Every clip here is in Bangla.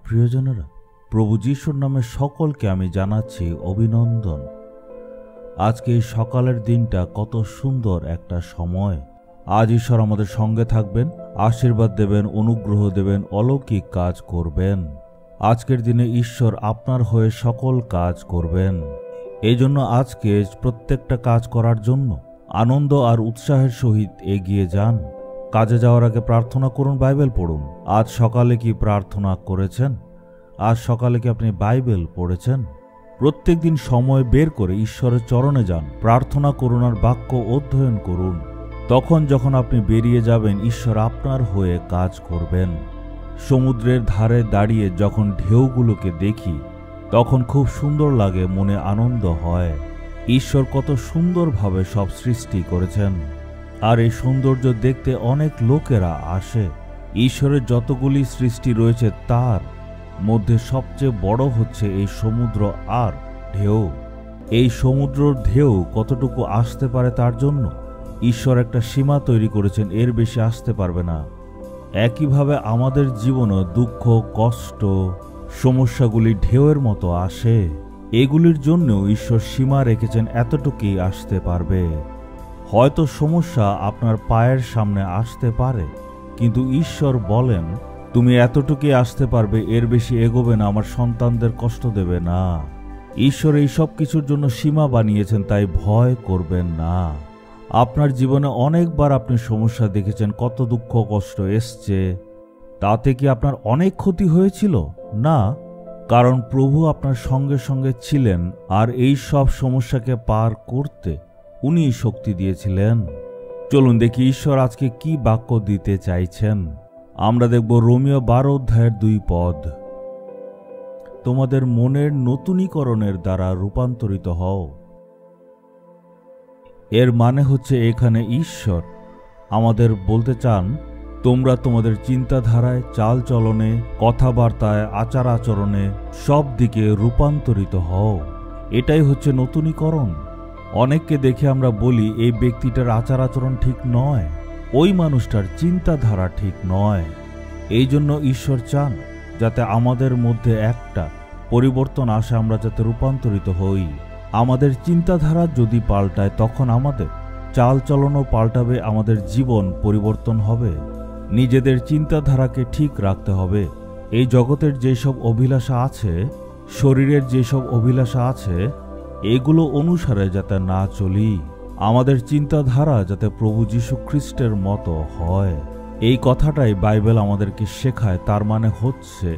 প্রিয়জনেরা, প্রভু যিশুর নামে সকলকে আমি জানাচ্ছি অভিনন্দন। আজকে এই সকালের দিনটা কত সুন্দর একটা সময়। আজ ঈশ্বর আমাদের সঙ্গে থাকবেন, আশীর্বাদ দেবেন, অনুগ্রহ দেবেন, অলৌকিক কাজ করবেন। আজকের দিনে ঈশ্বর আপনার হয়ে সকল কাজ করবেন। এই জন্য আজকে প্রত্যেকটা কাজ করার জন্য আনন্দ আর উৎসাহের সহিত এগিয়ে যান। কাজে যাওয়ার আগে প্রার্থনা করুন, বাইবেল পড়ুন। আজ সকালে কি প্রার্থনা করেছেন? আজ সকালে কি আপনি বাইবেল পড়েছেন? প্রত্যেক দিন সময় বের করে ঈশ্বরের চরণে যান, প্রার্থনা করুন আর বাক্য অধ্যয়ন করুন। তখন যখন আপনি বেরিয়ে যাবেন, ঈশ্বর আপনার হয়ে কাজ করবেন। সমুদ্রের ধারে দাঁড়িয়ে যখন ঢেউগুলোকে দেখি তখন খুব সুন্দর লাগে, মনে আনন্দ হয়। ঈশ্বর কত সুন্দরভাবে সব সৃষ্টি করেছেন, আর এই সৌন্দর্য দেখতে অনেক লোকেরা আসে। ঈশ্বরের যতগুলি সৃষ্টি রয়েছে তার মধ্যে সবচেয়ে বড় হচ্ছে এই সমুদ্র আর ঢেউ। এই সমুদ্রের ঢেউ কতটুকু আসতে পারে তার জন্য ঈশ্বর একটা সীমা তৈরি করেছেন, এর বেশি আসতে পারবে না। একইভাবে আমাদের জীবনে দুঃখ, কষ্ট, সমস্যাগুলি ঢেউয়ের মতো আসে। এগুলির জন্যও ঈশ্বর সীমা রেখেছেন, এতটুকুই আসতে পারবে। হয়তো সমস্যা আপনার পায়ের সামনে আসতে পারে, কিন্তু ঈশ্বর বলেন তুমি এতটুকুই আসতে পারবে, এর বেশি এগোবে না, আমার সন্তানদের কষ্ট দেবে না। ঈশ্বর এই সব কিছুর জন্য সীমা বানিয়েছেন, তাই ভয় করবেন না। আপনার জীবনে অনেকবার আপনি সমস্যা দেখেছেন, কত দুঃখ কষ্ট এসছে। তাতে কি আপনার অনেক ক্ষতি হয়েছিল? না, কারণ প্রভু আপনার সঙ্গে সঙ্গে ছিলেন, আর এই সব সমস্যাকে পার করতে উনি শক্তি দিয়েছিলেন। চলুন দেখি ঈশ্বর আজকে কি বাক্য দিতে চাইছেন। আমরা দেখব রোমীয় 12 অধ্যায়ের 2 পদ। তোমাদের মনের নতুনীকরণের দ্বারা রূপান্তরিত হও। এর মানে হচ্ছে এখানে ঈশ্বর আমাদের বলতে চান, তোমরা তোমাদের চিন্তাধারায়, চাল চলনে, কথাবার্তায়, আচার আচরণে সব দিকে রূপান্তরিত হও। এটাই হচ্ছে নতুনীকরণ। অনেককে দেখে আমরা বলি এই ব্যক্তিটার আচার আচরণ ঠিক নয়, ওই মানুষটার চিন্তাধারা ঠিক নয়। এই জন্য ঈশ্বর চান যাতে আমাদের মধ্যে একটা পরিবর্তন আসে, আমরা যাতে রূপান্তরিত হই। আমাদের চিন্তাধারা যদি পাল্টায় তখন আমাদের চাল চলনও পাল্টাবে, আমাদের জীবন পরিবর্তন হবে। নিজেদের চিন্তাধারাকে ঠিক রাখতে হবে। এই জগতের যেসব অভিলাষা আছে, শরীরের যেসব অভিলাষা আছে, এগুলো অনুসারে যাতে না চলি। আমাদের চিন্তাধারা যাতে প্রভু যীশু খ্রিস্টের মতো হয়। এই কথাটাই বাইবেল আমাদেরকে শেখায়। তার মানে হচ্ছে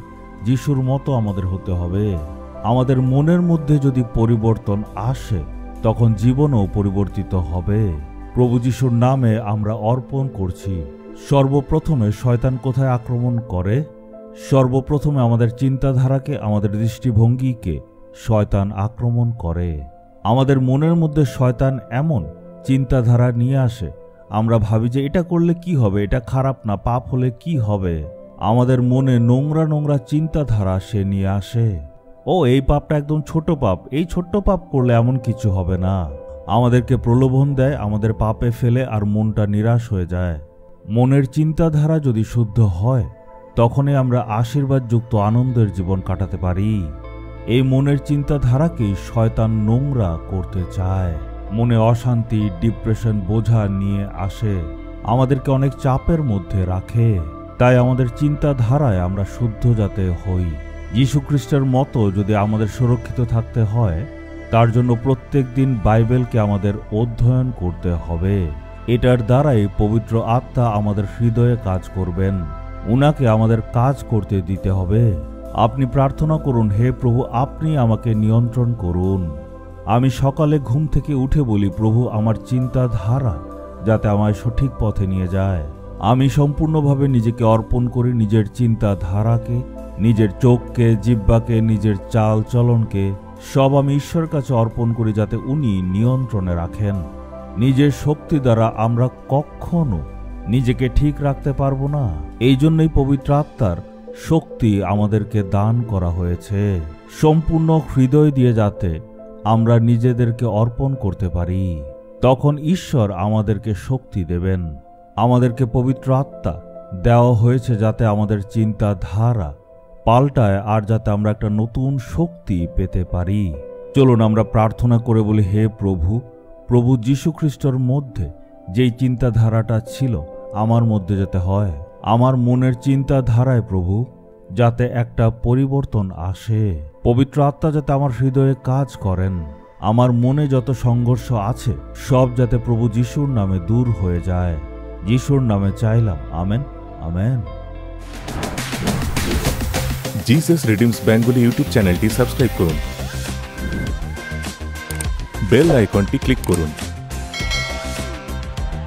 যিশুর মতো আমাদের হতে হবে। আমাদের মনের মধ্যে যদি পরিবর্তন আসে তখন জীবনও পরিবর্তিত হবে। প্রভু যিশুর নামে আমরা অর্পণ করছি। সর্বপ্রথমে শয়তান কোথায় আক্রমণ করে? সর্বপ্রথমে আমাদের চিন্তাধারাকে, আমাদের দৃষ্টিভঙ্গিকে শয়তান আক্রমণ করে। আমাদের মনের মধ্যে শয়তান এমন চিন্তাধারা নিয়ে আসে, আমরা ভাবি যে এটা করলে কি হবে, এটা খারাপ না, পাপ হলে কি হবে। আমাদের মনে নোংরা নোংরা চিন্তাধারা সে নিয়ে আসে। এই পাপটা একদম ছোট পাপ, এই ছোট্ট পাপ করলে এমন কিছু হবে না। আমাদেরকে প্রলোভন দেয়, আমাদের পাপে ফেলে, আর মনটা নিরাশ হয়ে যায়। মনের চিন্তাধারা যদি শুদ্ধ হয় তখনই আমরা আশীর্বাদযুক্ত আনন্দের জীবন কাটাতে পারি। এই মনের চিন্তাধারাকেই শয়তান নোংরা করতে চায়। মনে অশান্তি, ডিপ্রেশন, বোঝা নিয়ে আসে, আমাদেরকে অনেক চাপের মধ্যে রাখে। তাই আমাদের চিন্তাধারায় আমরা শুদ্ধ যাতে হই। যীশু খ্রিস্টের মতো যদি আমাদের সুরক্ষিত থাকতে হয়, তার জন্য প্রত্যেক দিন বাইবেলকে আমাদের অধ্যয়ন করতে হবে। এটার দ্বারাই পবিত্র আত্মা আমাদের হৃদয়ে কাজ করবেন। উনাকে আমাদের কাজ করতে দিতে হবে। আপনি প্রার্থনা করুন, হে প্রভু, আপনি আমাকে নিয়ন্ত্রণ করুন। আমি সকালে ঘুম থেকে উঠে বলি, প্রভু, আমার চিন্তাধারা যাতে আমায় সঠিক পথে নিয়ে যায়। আমি সম্পূর্ণভাবে নিজেকে অর্পণ করি, নিজের চিন্তাধারাকে, নিজের চোখকে, জিহ্বাকে, নিজের চাল চলনকে সব আমি ঈশ্বরের কাছে অর্পণ করি, যাতে উনি নিয়ন্ত্রণে রাখেন। নিজের শক্তি দ্বারা আমরা কখনো নিজেকে ঠিক রাখতে পারবো না। এই জন্যই পবিত্র আত্মার শক্তি আমাদেরকে দান করা হয়েছে, সম্পূর্ণ হৃদয় দিয়ে যাতে আমরা নিজেদেরকে অর্পণ করতে পারি। তখন ঈশ্বর আমাদেরকে শক্তি দেবেন। আমাদেরকে পবিত্র আত্মা দেওয়া হয়েছে যাতে আমাদের চিন্তাধারা পাল্টায়, আর যাতে আমরা একটা নতুন শক্তি পেতে পারি। চলুন আমরা প্রার্থনা করে বলি, হে প্রভু, প্রভু যীশু খ্রিস্টর মধ্যে যেই চিন্তাধারাটা ছিল আমার মধ্যে যাতে হয়, আমার মনের চিন্তাধারায় প্রভু যাতে একটা পরিবর্তন আসে। পবিত্র আত্মা যাতে আমার হৃদয়ে কাজ করেন, আমার মনে যত সংঘর্ষ আছে সব যাতে প্রভু যিশুর নামে দূর হয়ে যায়। যিশুর নামে চাইলাম, amen, amen. Jesus redeems Bengali YouTube চ্যানেলটি সাবস্ক্রাইব করুন, বেল আইকনটি ক্লিক করুন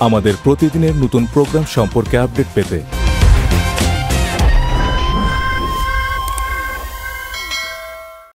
আমাদের প্রতিদিনের নতুন প্রোগ্রাম সম্পর্কে আপডেট পেতে।